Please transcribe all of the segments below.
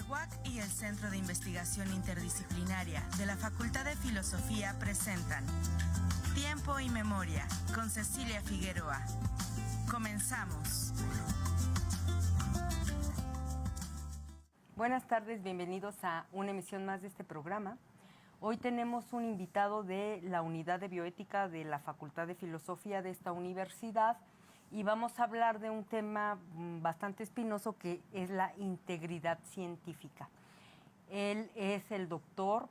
UAC y el Centro de Investigación Interdisciplinaria de la Facultad de Filosofía presentan Tiempo y Memoria con Cecilia Figueroa. Comenzamos. Buenas tardes, bienvenidos a una emisión más de este programa. Hoy tenemos un invitado de la Unidad de Bioética de la Facultad de Filosofía de esta universidad y vamos a hablar de un tema bastante espinoso que es la integridad científica. Él es el doctor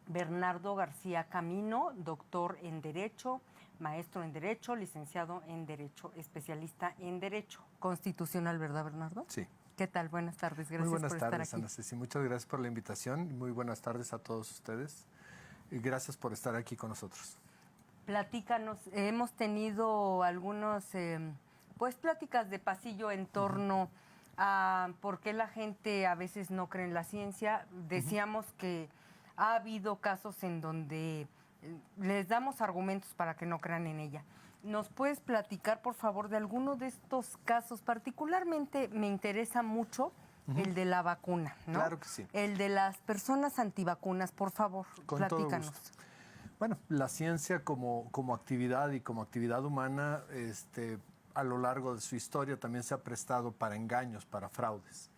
Bernardo García Camino, doctor en Derecho, maestro en Derecho, licenciado en Derecho, especialista en Derecho Constitucional, ¿verdad, Bernardo? Sí. ¿Qué tal? Buenas tardes, gracias por estar aquí. Muy buenas tardes, Ana Ceci. Muchas gracias por la invitación y muy buenas tardes a todos ustedes. Y gracias por estar aquí con nosotros. Platícanos, hemos tenido algunos, pláticas de pasillo en torno a por qué la gente a veces no cree en la ciencia. Decíamos que ha habido casos en donde les damos argumentos para que no crean en ella. ¿Nos puedes platicar, por favor, de alguno de estos casos? Particularmente me interesa mucho el de la vacuna, ¿no? Claro que sí. El de las personas antivacunas, por favor, Con platícanos. todo gusto. Bueno, la ciencia como actividad y como actividad humana, a lo largo de su historia también se ha prestado para engaños, para fraudes.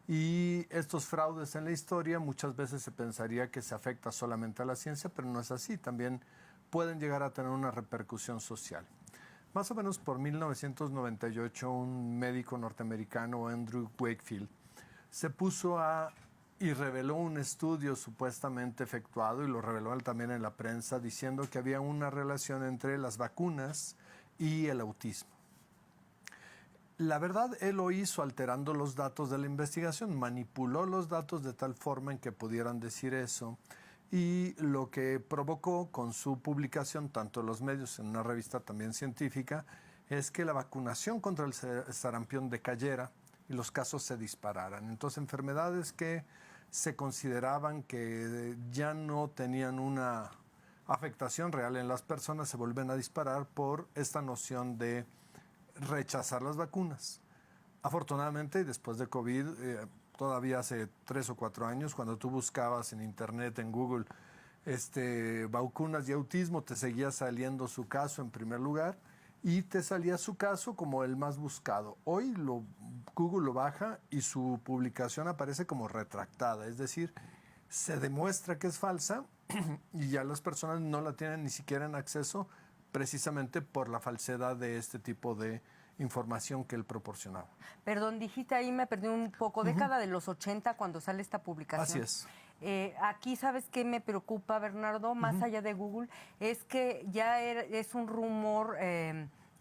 Y estos fraudes en la historia muchas veces se pensaría que se afecta solamente a la ciencia, pero no es así. También pueden llegar a tener una repercusión social. Más o menos por 1998, un médico norteamericano, Andrew Wakefield, se puso y reveló un estudio supuestamente efectuado, y lo reveló él también en la prensa, diciendo que había una relación entre las vacunas y el autismo. La verdad, él lo hizo alterando los datos de la investigación, manipuló los datos de tal forma en que pudieran decir eso, y lo que provocó con su publicación, tanto en los medios, en una revista también científica, es que la vacunación contra el sarampión decayera y los casos se dispararan. Entonces, enfermedades que se consideraban que ya no tenían una afectación real en las personas se vuelven a disparar por esta noción de rechazar las vacunas. Afortunadamente, después de COVID, todavía hace 3 o 4 años, cuando tú buscabas en internet, en Google, vacunas y autismo, te seguía saliendo su caso en primer lugar y te salía su caso como el más buscado. Hoy Google lo baja y su publicación aparece como retractada, es decir, se demuestra que es falsa y ya las personas no la tienen ni siquiera en acceso, precisamente por la falsedad de este tipo de información que él proporcionaba. Perdón, dijiste ahí, me perdí un poco, década de los 80 cuando sale esta publicación. Así es. Aquí, ¿sabes qué me preocupa, Bernardo? Más allá de Google, es que ya es un rumor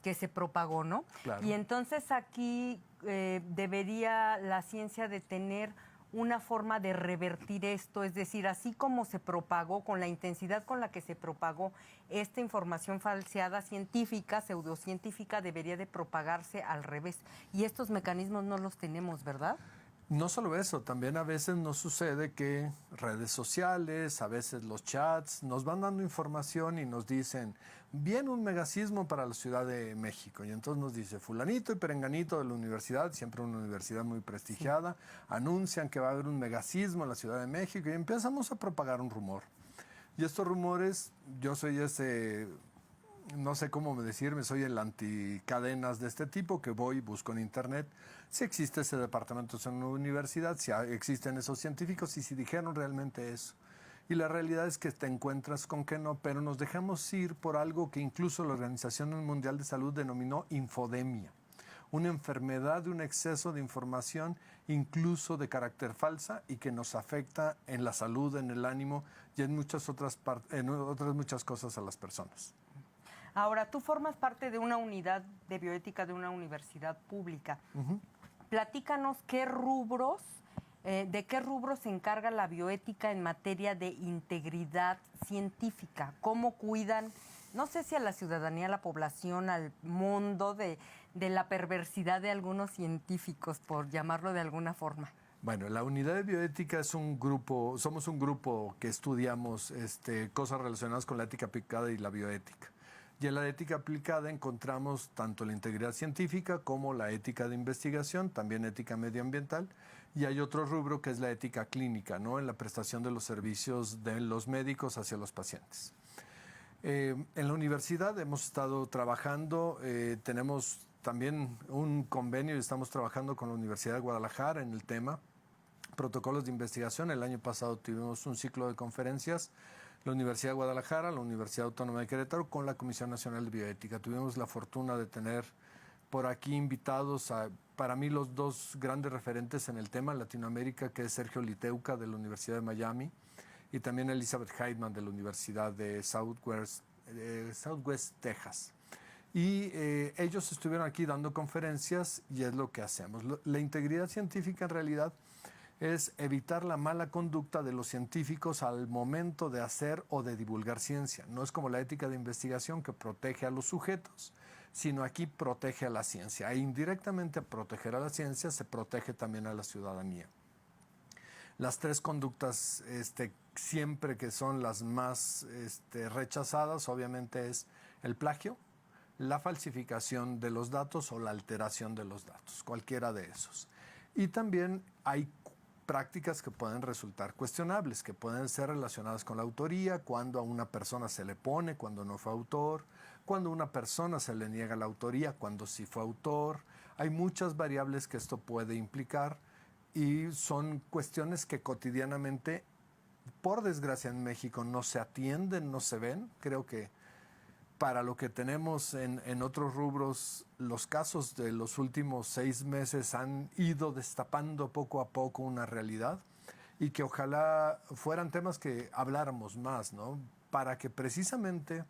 que se propagó, ¿no? Claro. Y entonces aquí debería la ciencia de tener una forma de revertir esto, es decir, así como se propagó, con la intensidad con la que se propagó esta información falseada científica, pseudocientífica, debería de propagarse al revés. Y estos mecanismos no los tenemos, ¿verdad? No solo eso, también a veces nos sucede que redes sociales, a veces los chats, nos van dando información y nos dicen, viene un megasismo para la Ciudad de México. Y entonces nos dice, fulanito y perenganito de la universidad, siempre una universidad muy prestigiada, anuncian que va a haber un megasismo en la Ciudad de México y empezamos a propagar un rumor. Y estos rumores, yo soy no sé cómo decirme, soy el anticadenas de este tipo, que voy y busco en internet si existe ese departamento en una universidad, si existen esos científicos y si dijeron realmente eso. Y la realidad es que te encuentras con que no, pero nos dejamos ir por algo que incluso la Organización Mundial de Salud denominó infodemia. Una enfermedad de un exceso de información, incluso de carácter falsa, y que nos afecta en la salud, en el ánimo y en otras muchas cosas a las personas. Ahora, tú formas parte de una unidad de bioética de una universidad pública. Platícanos de qué rubros se encarga la bioética en materia de integridad científica. ¿Cómo cuidan, no sé si a la ciudadanía, a la población, al mundo de la perversidad de algunos científicos, por llamarlo de alguna forma? Bueno, la unidad de bioética somos un grupo que estudiamos cosas relacionadas con la ética aplicada y la bioética. Y en la ética aplicada encontramos tanto la integridad científica como la ética de investigación, también ética medioambiental, y hay otro rubro que es la ética clínica, ¿no? En la prestación de los servicios de los médicos hacia los pacientes. En la universidad hemos estado trabajando, tenemos también un convenio y estamos trabajando con la Universidad de Guadalajara en el tema protocolos de investigación. El año pasado tuvimos un ciclo de conferencias, la Universidad de Guadalajara, la Universidad Autónoma de Querétaro, con la Comisión Nacional de Bioética. Tuvimos la fortuna de tener por aquí invitados a, para mí, los dos grandes referentes en el tema en Latinoamérica, que es Sergio Liteuca de la Universidad de Miami y también Elizabeth Heidman de la Universidad de Southwest Texas. Y ellos estuvieron aquí dando conferencias y es lo que hacemos. La integridad científica en realidad es evitar la mala conducta de los científicos al momento de hacer o de divulgar ciencia. No es como la ética de investigación que protege a los sujetos, sino aquí protege a la ciencia. E indirectamente, proteger a la ciencia se protege también a la ciudadanía. Las tres conductas siempre que son las más rechazadas, obviamente, es el plagio, la falsificación de los datos o la alteración de los datos, cualquiera de esos. Y también hay prácticas que pueden resultar cuestionables, que pueden ser relacionadas con la autoría, cuando a una persona se le pone, cuando no fue autor, cuando a una persona se le niega la autoría, cuando sí fue autor. Hay muchas variables que esto puede implicar y son cuestiones que cotidianamente, por desgracia en México, no se atienden, no se ven. Creo que para lo que tenemos en otros rubros, los casos de los últimos 6 meses han ido destapando poco a poco una realidad y que ojalá fueran temas que habláramos más, ¿no? Para que precisamente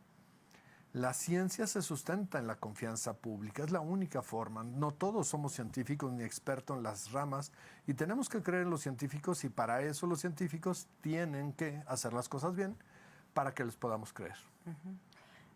la ciencia se sustenta en la confianza pública, es la única forma. No todos somos científicos ni expertos en las ramas y tenemos que creer en los científicos y para eso los científicos tienen que hacer las cosas bien para que les podamos creer. Uh-huh.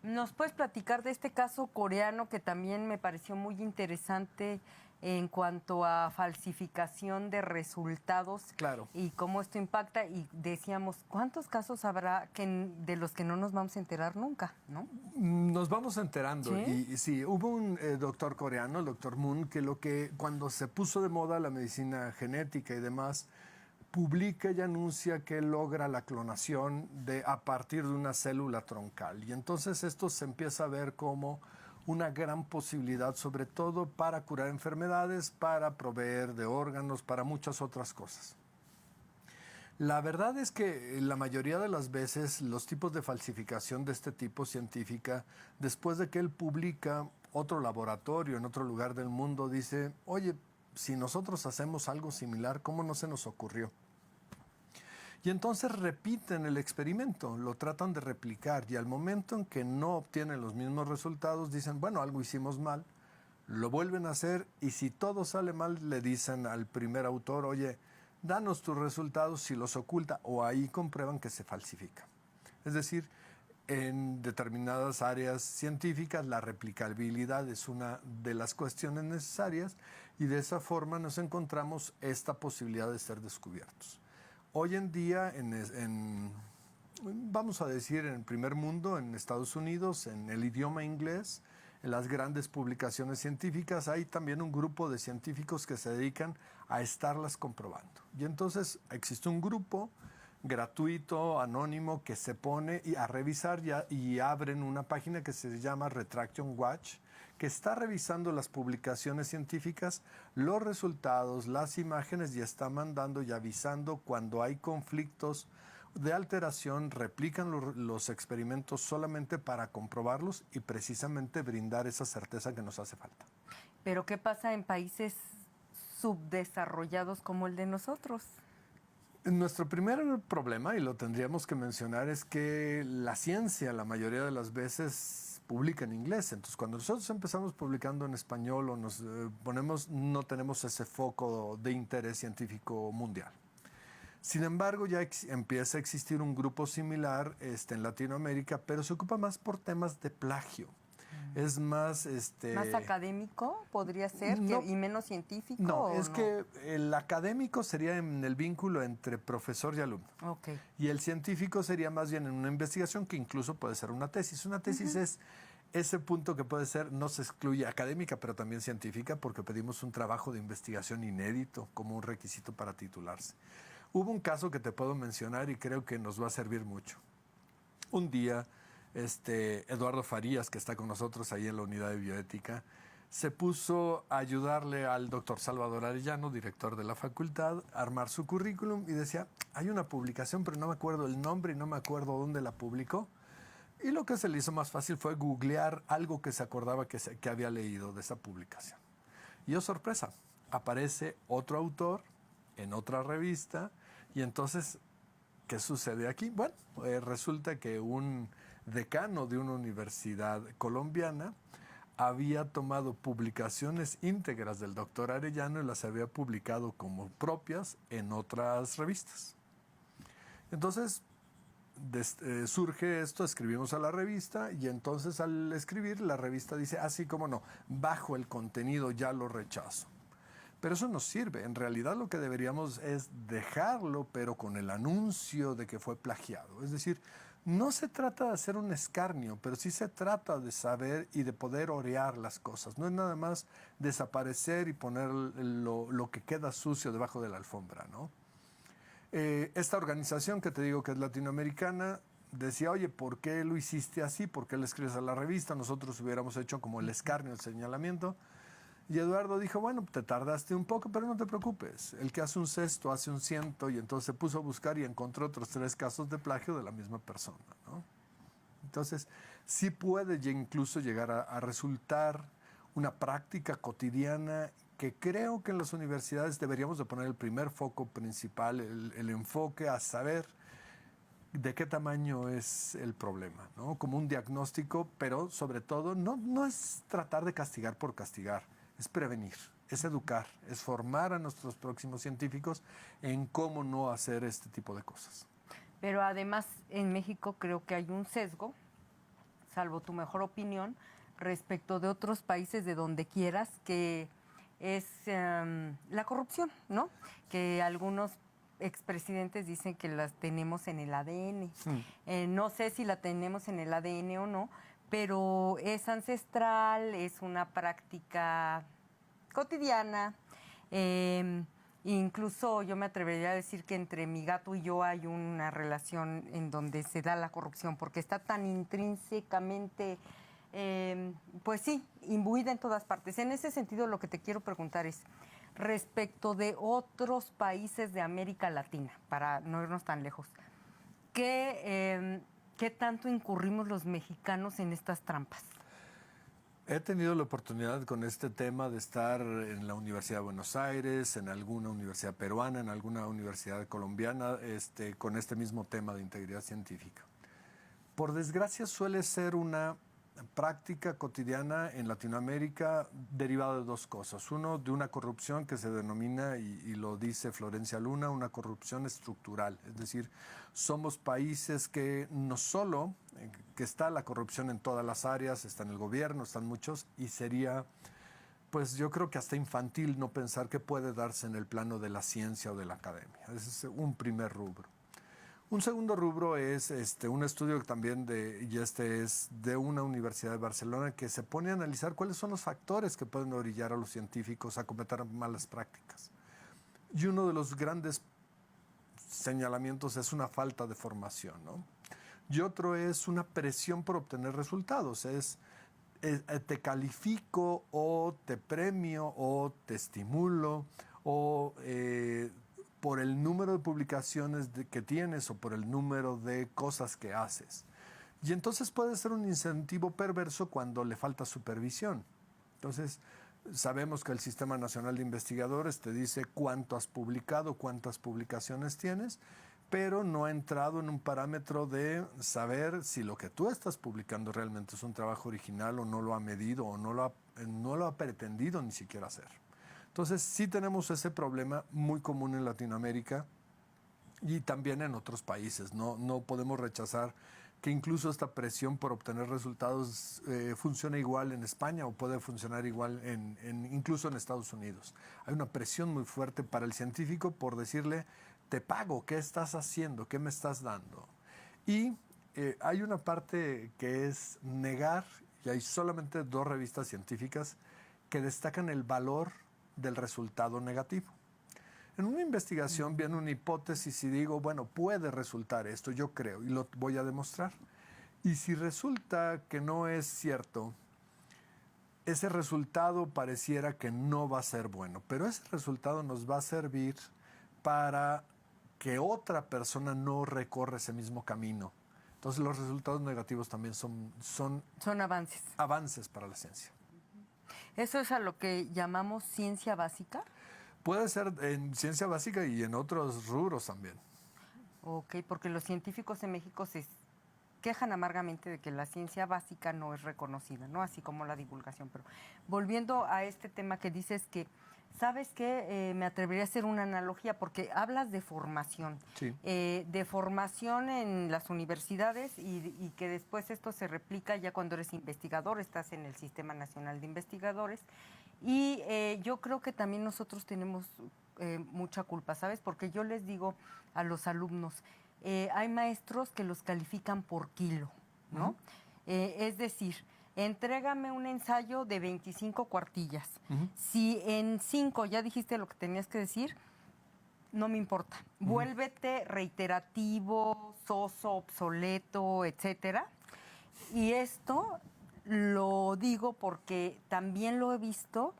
¿Nos puedes platicar de este caso coreano que también me pareció muy interesante en cuanto a falsificación de resultados? Claro. Y cómo esto impacta. Y decíamos, ¿cuántos casos habrá de los que no nos vamos a enterar nunca, no? Nos vamos enterando. ¿Sí? Y sí, hubo un doctor coreano, el doctor Moon, que cuando se puso de moda la medicina genética y demás, publica y anuncia que logra la clonación a partir de una célula troncal. Y entonces esto se empieza a ver como una gran posibilidad, sobre todo para curar enfermedades, para proveer de órganos, para muchas otras cosas. La verdad es que la mayoría de las veces los tipos de falsificación de este tipo científica, después de que él publica, otro laboratorio en otro lugar del mundo dice, oye, si nosotros hacemos algo similar, ¿cómo no se nos ocurrió? Y entonces repiten el experimento, lo tratan de replicar y al momento en que no obtienen los mismos resultados dicen, bueno, algo hicimos mal, lo vuelven a hacer y si todo sale mal le dicen al primer autor, oye, danos tus resultados si los oculta o ahí comprueban que se falsifica. Es decir, en determinadas áreas científicas la replicabilidad es una de las cuestiones necesarias y de esa forma nos encontramos esta posibilidad de ser descubiertos. Hoy en día, vamos a decir, en el primer mundo, en Estados Unidos, en el idioma inglés, en las grandes publicaciones científicas, hay también un grupo de científicos que se dedican a estarlas comprobando. Y entonces existe un grupo gratuito, anónimo, que se pone a revisar y abren una página que se llama Retraction Watch, que está revisando las publicaciones científicas, los resultados, las imágenes y está mandando y avisando cuando hay conflictos de alteración, replican los experimentos solamente para comprobarlos y precisamente brindar esa certeza que nos hace falta. ¿Pero qué pasa en países subdesarrollados como el de nosotros? Nuestro primer problema, y lo tendríamos que mencionar, es que la ciencia la mayoría de las veces publica en inglés. Entonces, cuando nosotros empezamos publicando en español o nos ponemos, no tenemos ese foco de interés científico mundial. Sin embargo, ya empieza a existir un grupo similar en Latinoamérica, pero se ocupa más por temas de plagio. Es más... ¿Más académico podría ser no, y menos científico? No, es que el académico sería en el vínculo entre profesor y alumno. Okay. Y el científico sería más bien en una investigación que incluso puede ser una tesis. Una tesis es ese punto que puede ser, no se excluye académica, pero también científica, porque pedimos un trabajo de investigación inédito como un requisito para titularse. Hubo un caso que te puedo mencionar y creo que nos va a servir mucho. Un día, Eduardo Farías, que está con nosotros ahí en la unidad de bioética, se puso a ayudarle al doctor Salvador Arellano, director de la facultad, a armar su currículum y decía, hay una publicación, pero no me acuerdo el nombre y no me acuerdo dónde la publicó. Y lo que se le hizo más fácil fue googlear algo que se acordaba que había leído de esa publicación. Y, oh sorpresa, aparece otro autor en otra revista y entonces, ¿qué sucede aquí? Bueno, resulta que un decano de una universidad colombiana había tomado publicaciones íntegras del doctor Arellano y las había publicado como propias en otras revistas. Entonces, surge esto, escribimos a la revista y entonces al escribir la revista dice, así como no, bajo el contenido ya lo rechazo. Pero eso no sirve, en realidad lo que deberíamos es dejarlo, pero con el anuncio de que fue plagiado. Es decir, no se trata de hacer un escarnio, pero sí se trata de saber y de poder orear las cosas. No es nada más desaparecer y poner lo que queda sucio debajo de la alfombra, ¿no? Esta organización que te digo que es latinoamericana decía, oye, ¿por qué lo hiciste así? ¿Por qué le escribes a la revista? Nosotros hubiéramos hecho como el escarnio, el señalamiento. Y Eduardo dijo, bueno, te tardaste un poco, pero no te preocupes. El que hace un cesto hace un ciento, y entonces se puso a buscar y encontró otros 3 casos de plagio de la misma persona, ¿no? Entonces, sí puede incluso llegar a resultar una práctica cotidiana que creo que en las universidades deberíamos de poner el primer foco principal, el enfoque a saber de qué tamaño es el problema, ¿no? Como un diagnóstico, pero sobre todo no es tratar de castigar por castigar, es prevenir, es educar, es formar a nuestros próximos científicos en cómo no hacer este tipo de cosas. Pero además en México creo que hay un sesgo, salvo tu mejor opinión, respecto de otros países de donde quieras, que es la corrupción, ¿no? Que algunos expresidentes dicen que las tenemos en el ADN. No sé si la tenemos en el ADN o no, pero es ancestral, es una práctica cotidiana. Incluso yo me atrevería a decir que entre mi gato y yo hay una relación en donde se da la corrupción, porque está tan intrínsecamente, pues sí, imbuida en todas partes. En ese sentido, lo que te quiero preguntar es, respecto de otros países de América Latina, para no irnos tan lejos, ¿qué tanto incurrimos los mexicanos en estas trampas? He tenido la oportunidad con este tema de estar en la Universidad de Buenos Aires, en alguna universidad peruana, en alguna universidad colombiana, con este mismo tema de integridad científica. Por desgracia suele ser una práctica cotidiana en Latinoamérica derivada de 2 cosas. Uno, de una corrupción que se denomina, y lo dice Florencia Luna, una corrupción estructural. Es decir, somos países que no solo, que está la corrupción en todas las áreas, está en el gobierno, están muchos, y sería, pues yo creo que hasta infantil no pensar que puede darse en el plano de la ciencia o de la academia. Ese es un primer rubro. Un segundo rubro es un estudio también es de una universidad de Barcelona que se pone a analizar cuáles son los factores que pueden orillar a los científicos a cometer malas prácticas. Y uno de los grandes señalamientos es una falta de formación, ¿no? Y otro es una presión por obtener resultados. Te califico o te premio o te estimulo o por el número de publicaciones que tienes o por el número de cosas que haces. Y entonces puede ser un incentivo perverso cuando le falta supervisión. Entonces, sabemos que el Sistema Nacional de Investigadores te dice cuánto has publicado, cuántas publicaciones tienes, pero no ha entrado en un parámetro de saber si lo que tú estás publicando realmente es un trabajo original o no lo ha medido o no lo ha pretendido ni siquiera hacer. Entonces, sí tenemos ese problema muy común en Latinoamérica y también en otros países. No podemos rechazar que incluso esta presión por obtener resultados funciona igual en España o puede funcionar igual incluso en Estados Unidos. Hay una presión muy fuerte para el científico por decirle, te pago, ¿qué estás haciendo? ¿Qué me estás dando? Y hay una parte que es negar Y hay solamente 2 revistas científicas que destacan el valor del resultado negativo. En una investigación viene una hipótesis y digo, bueno, puede resultar esto, yo creo, y lo voy a demostrar. Y si resulta que no es cierto, ese resultado pareciera que no va a ser bueno, pero ese resultado nos va a servir para que otra persona no recorra ese mismo camino. Entonces los resultados negativos también son avances para la ciencia. ¿Eso es a lo que llamamos ciencia básica? Puede ser en ciencia básica y en otros rubros también. Ok, porque los científicos en México se quejan amargamente de que la ciencia básica no es reconocida, ¿no? Así como la divulgación. Pero volviendo a este tema que dices que, ¿sabes qué? Me atrevería a hacer una analogía porque hablas de formación. Sí. De formación en las universidades y que después esto se replica ya cuando eres investigador, estás en el Sistema Nacional de Investigadores. Y yo creo que también nosotros tenemos mucha culpa, ¿sabes? Porque yo les digo a los alumnos, hay maestros que los califican por kilo, ¿no? Uh-huh. Es decir, entrégame un ensayo de 25 cuartillas. Uh-huh. Si en 5 ya dijiste lo que tenías que decir, no me importa. Uh-huh. Vuélvete reiterativo, soso, obsoleto, etcétera. Y esto lo digo porque también lo he visto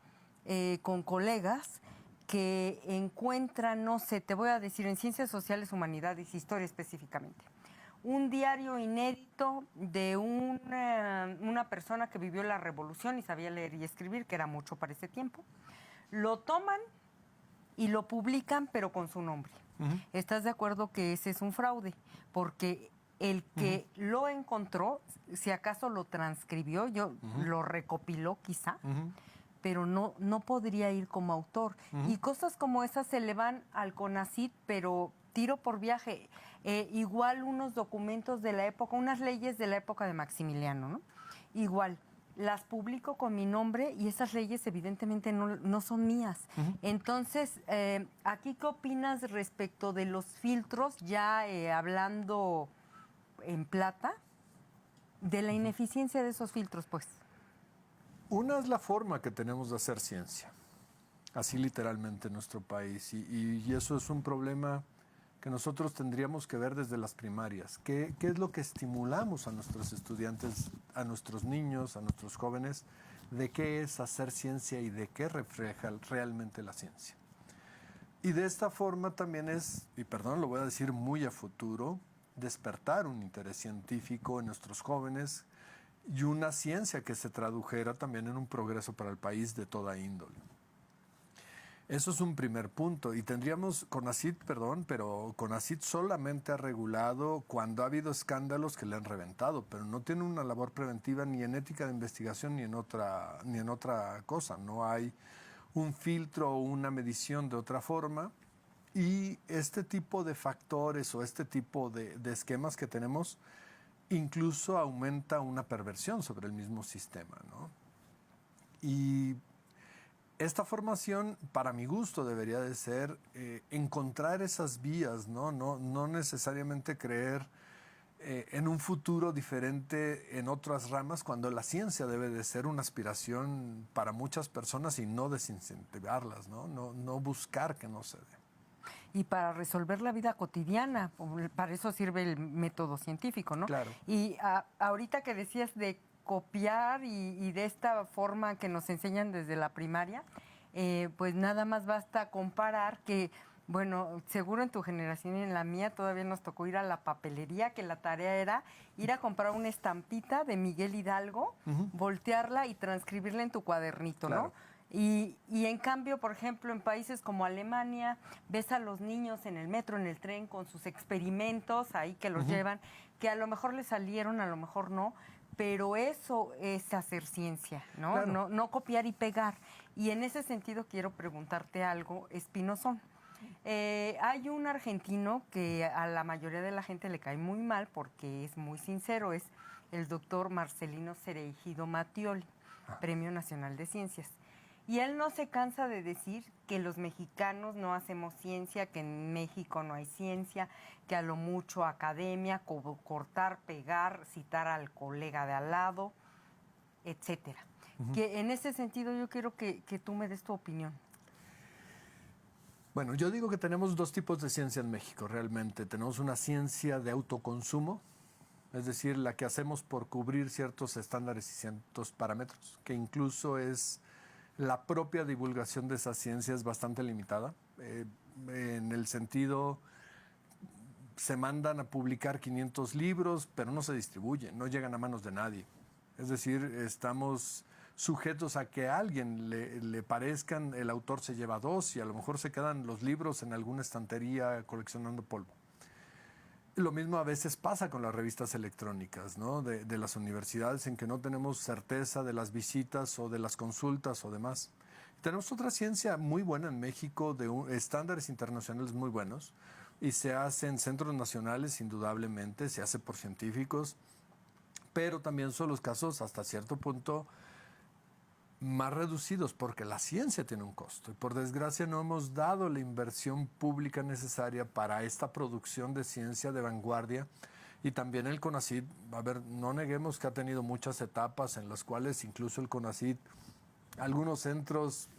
con colegas que encuentran, no sé, te voy a decir, en Ciencias Sociales, Humanidades, Historia específicamente, un diario inédito de una persona que vivió la Revolución y sabía leer y escribir, que era mucho para ese tiempo. Lo toman y lo publican, pero con su nombre. Uh-huh. ¿Estás de acuerdo que ese es un fraude? Porque el que uh-huh. lo encontró, si acaso lo transcribió, uh-huh. lo recopiló quizá, uh-huh. pero no podría ir como autor. Uh-huh. Y cosas como esas se le van al CONACYT, pero tiro por viaje. Igual unos documentos de la época, unas leyes de la época de Maximiliano, ¿no? Igual, las publico con mi nombre y esas leyes evidentemente no son mías. Uh-huh. Entonces, ¿aquí qué opinas respecto de los filtros, ya hablando en plata, de la ineficiencia de esos filtros, pues? Una es la forma que tenemos de hacer ciencia, así literalmente en nuestro país, y eso es un problema que nosotros tendríamos que ver desde las primarias. ¿Qué es lo que estimulamos a nuestros estudiantes, a nuestros niños, a nuestros jóvenes, de qué es hacer ciencia y de qué refleja realmente la ciencia? Y de esta forma también es, y perdón, lo voy a decir muy a futuro, despertar un interés científico en nuestros jóvenes y una ciencia que se tradujera también en un progreso para el país de toda índole. Eso es un primer punto. Y tendríamos pero CONACYT solamente ha regulado cuando ha habido escándalos que le han reventado, pero no tiene una labor preventiva ni en ética de investigación ni en otra cosa. No hay un filtro o una medición de otra forma. Y este tipo de factores o este tipo de esquemas que tenemos incluso aumenta una perversión sobre el mismo sistema, ¿no? Y esta formación, para mi gusto, debería de ser encontrar esas vías, ¿no? No necesariamente creer en un futuro diferente en otras ramas, cuando la ciencia debe de ser una aspiración para muchas personas y no desincentivarlas, ¿no? No buscar que no se dé. Y para resolver la vida cotidiana, para eso sirve el método científico, ¿no? Claro. Y ahorita que decías de copiar y de esta forma que nos enseñan desde la primaria, pues nada más basta comparar que, bueno, seguro en tu generación y en la mía todavía nos tocó ir a la papelería, que la tarea era ir a comprar una estampita de Miguel Hidalgo, uh-huh. voltearla y transcribirla en tu cuadernito, claro. ¿no? Y en cambio, por ejemplo, en países como Alemania, ves a los niños en el metro, en el tren, con sus experimentos ahí que los uh-huh. llevan, que a lo mejor les salieron, a lo mejor no, pero eso es hacer ciencia, ¿no? Claro. No copiar y pegar. Y en ese sentido quiero preguntarte algo, Espinozón. Hay un argentino que a la mayoría de la gente le cae muy mal porque es muy sincero, es el doctor Marcelino Cereijido Mattioli, Premio Nacional de Ciencias. Y él no se cansa de decir que los mexicanos no hacemos ciencia, que en México no hay ciencia, que a lo mucho academia, cortar, pegar, citar al colega de al lado. etcétera. Que en ese sentido yo quiero que tú me des tu opinión. Bueno, yo digo que tenemos dos tipos de ciencia en México, realmente. Tenemos una ciencia de autoconsumo, es decir, la que hacemos por cubrir ciertos estándares y ciertos parámetros, que incluso es la propia divulgación de esa ciencia es bastante limitada, en el sentido, se mandan a publicar 500 libros, pero no se distribuyen, no llegan a manos de nadie. Es decir, estamos sujetos a que a alguien le parezcan, el autor se lleva 2 y a lo mejor se quedan los libros en alguna estantería coleccionando polvo. Lo mismo a veces pasa con las revistas electrónicas, ¿no? de las universidades, en que no tenemos certeza de las visitas o de las consultas o demás. Tenemos otra ciencia muy buena en México, de estándares internacionales muy buenos, y se hace en centros nacionales, indudablemente, se hace por científicos, pero también son los casos hasta cierto punto más reducidos, porque la ciencia tiene un costo y por desgracia no hemos dado la inversión pública necesaria para esta producción de ciencia de vanguardia. Y también el CONACYT, a ver, no neguemos que ha tenido muchas etapas en las cuales incluso el CONACYT, algunos centros,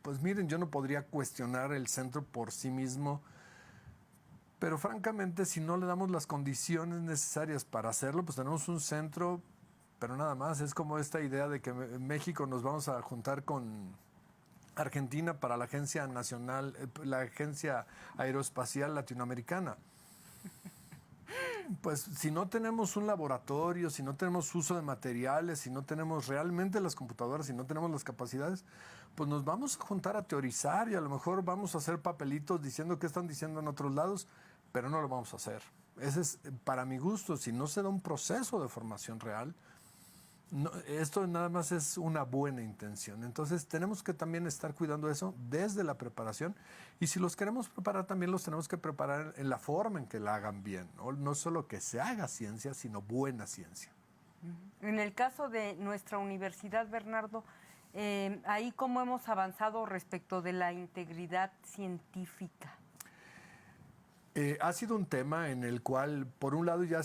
pues miren, yo no podría cuestionar el centro por sí mismo, pero francamente si no le damos las condiciones necesarias para hacerlo, pues tenemos un centro, pero nada más. Es como esta idea de que en México nos vamos a juntar con Argentina para la Agencia Nacional, la Agencia Aeroespacial Latinoamericana. Pues si no tenemos un laboratorio, si no tenemos uso de materiales, si no tenemos realmente las computadoras, si no tenemos las capacidades, pues nos vamos a juntar a teorizar y a lo mejor vamos a hacer papelitos diciendo qué están diciendo en otros lados, pero no lo vamos a hacer. Ese es, para mi gusto, si no se da un proceso de formación real, no, esto nada más es una buena intención. Entonces tenemos que también estar cuidando eso desde la preparación, y si los queremos preparar también los tenemos que preparar en la forma en que la hagan bien, ¿no? No solo que se haga ciencia, sino buena ciencia. En el caso de nuestra universidad, Bernardo, ahí cómo hemos avanzado respecto de la integridad científica. Ha sido un tema en el cual, por un lado, ya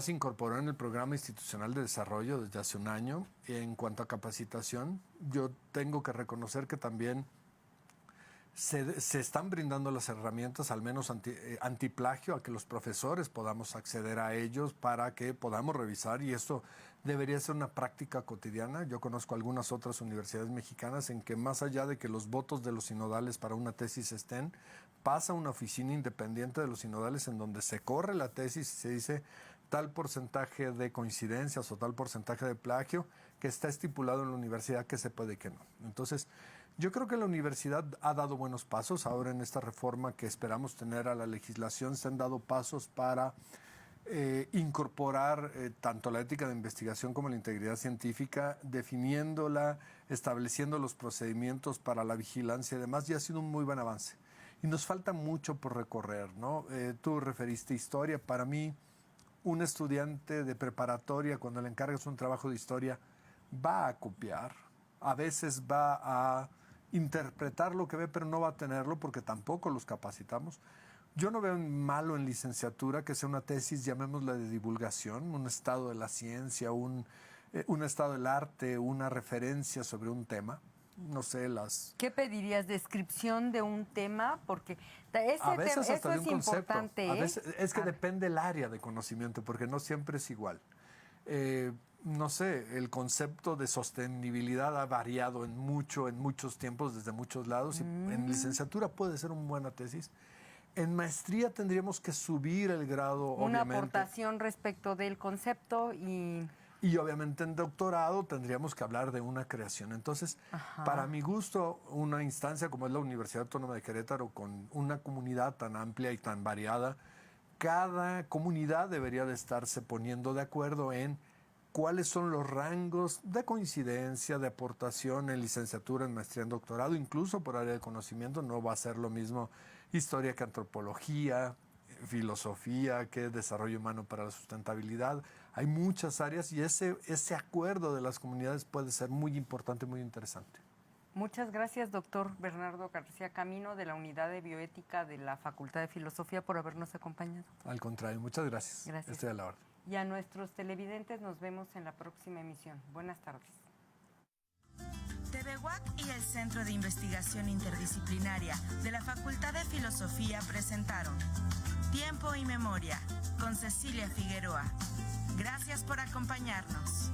se incorporó en el Programa Institucional de Desarrollo desde hace un año. En cuanto a capacitación, yo tengo que reconocer que también se están brindando las herramientas, al menos antiplagio, a que los profesores podamos acceder a ellos para que podamos revisar, y esto debería ser una práctica cotidiana. Yo conozco algunas otras universidades mexicanas en que, más allá de que los votos de los sinodales para una tesis estén, pasa una oficina independiente de los sinodales en donde se corre la tesis y se dice tal porcentaje de coincidencias o tal porcentaje de plagio que está estipulado en la universidad que se puede y que no. Entonces, yo creo que la universidad ha dado buenos pasos. Ahora en esta reforma que esperamos tener a la legislación se han dado pasos para incorporar tanto la ética de investigación como la integridad científica, definiéndola, estableciendo los procedimientos para la vigilancia y demás, y ha sido un muy buen avance. Y nos falta mucho por recorrer, ¿no? Tú referiste historia. Para mí, un estudiante de preparatoria, cuando le encargas un trabajo de historia, va a copiar, a veces va a interpretar lo que ve, pero no va a tenerlo porque tampoco los capacitamos. Yo no veo malo en licenciatura que sea una tesis, llamémosla de divulgación, un estado de la ciencia, un estado del arte, una referencia sobre un tema. No sé, ¿Qué pedirías? ¿Descripción de un tema? Porque a veces hasta de un concepto. Importante. A veces, es que depende el área de conocimiento, porque no siempre es igual. No sé, el concepto de sostenibilidad ha variado en muchos tiempos, desde muchos lados, y en licenciatura puede ser una buena tesis. En maestría tendríamos que subir el grado, una obviamente. Aportación respecto del concepto Y obviamente en doctorado tendríamos que hablar de una creación. Entonces, para mi gusto, una instancia como es la Universidad Autónoma de Querétaro, con una comunidad tan amplia y tan variada, cada comunidad debería de estarse poniendo de acuerdo en cuáles son los rangos de coincidencia, de aportación en licenciatura, en maestría, en doctorado, incluso por área de conocimiento. No va a ser lo mismo historia que antropología, filosofía, que desarrollo humano para la sustentabilidad. Hay muchas áreas y ese acuerdo de las comunidades puede ser muy importante, muy interesante. Muchas gracias, doctor Bernardo García Camino, de la Unidad de Bioética de la Facultad de Filosofía, por habernos acompañado. Al contrario, muchas gracias. Gracias. Estoy a la orden. Y a nuestros televidentes nos vemos en la próxima emisión. Buenas tardes. TV UAC y el Centro de Investigación Interdisciplinaria de la Facultad de Filosofía presentaron Tiempo y Memoria con Cecilia Figueroa. Gracias por acompañarnos.